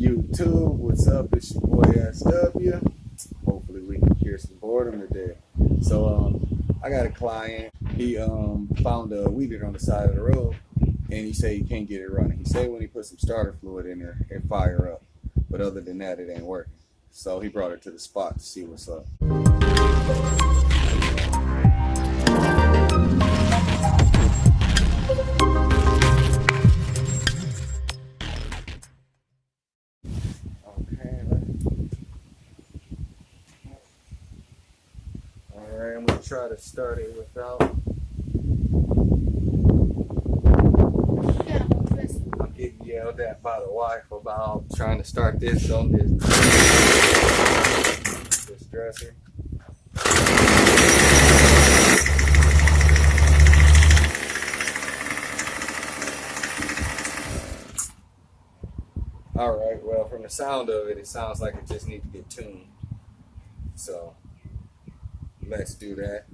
YouTube, what's up? It's your boy SW. Hopefully we can hear some boredom today. So I got a client. He found a weed eater on the side of the road, and he said he can't get it running. He said when he put some starter fluid in there, it fire up, but other than that, it ain't working. So he brought it to the spot to see what's up. Alright, I'm going to try to start it without. I'm getting yelled at by the wife about trying to start this on this dresser. Alright, well, from the sound of it, it sounds like it just needs to get tuned. So, let's do that.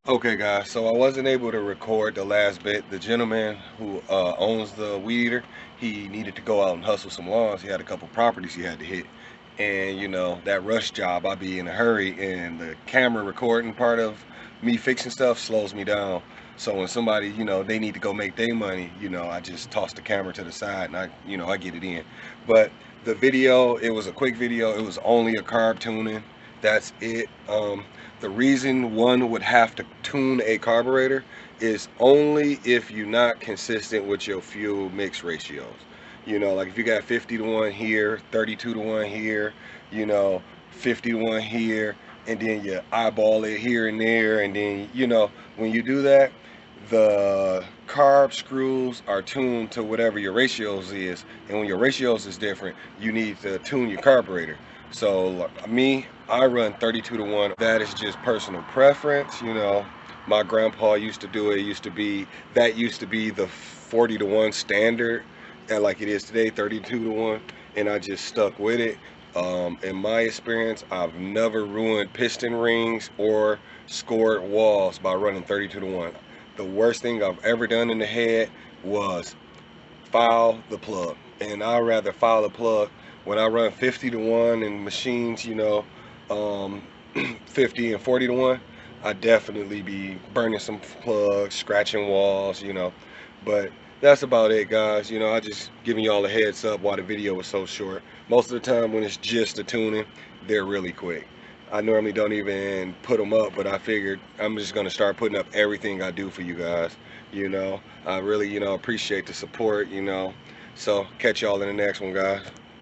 Okay guys, so I wasn't able to record the last bit. The gentleman who owns the weed eater, he needed to go out and hustle some lawns. He had a couple properties he had to hit, and you know, that rush job, I be in a hurry, and the camera recording part of me fixing stuff slows me down. So when somebody, you know, they need to go make their money, you know, I just toss the camera to the side and I get it in. But the video, it was a quick video. It was only a carb tuning. That's it. The reason one would have to tune a carburetor is only if you're not consistent with your fuel mix ratios. You know, like if you got 50 to 1 here, 32 to 1 here, you know, 50 to 1 here, and then you eyeball it here and there, and then, you know, when you do that, the carb screws are tuned to whatever your ratios is, and when your ratios is different, you need to tune your carburetor. So me, I run 32 to 1. That is just personal preference. You know, my grandpa used to do it. Used to be the 40 to 1 standard, and like it is today, 32 to 1, and I just stuck with it. In my experience, I've never ruined piston rings or scored walls by running 32 to 1. The worst thing I've ever done in the head was foul the plug, and I'd rather foul the plug when I run 50 to 1 in machines, you know, 50 and 40 to 1, I definitely be burning some plugs, scratching walls, you know. But that's about it, guys. You know, I just giving y'all a heads up why the video was so short. Most of the time when it's just the tuning, they're really quick. I normally don't even put them up, but I figured I'm just going to start putting up everything I do for you guys. You know, I really, you know, appreciate the support, you know. So catch y'all in the next one, guys.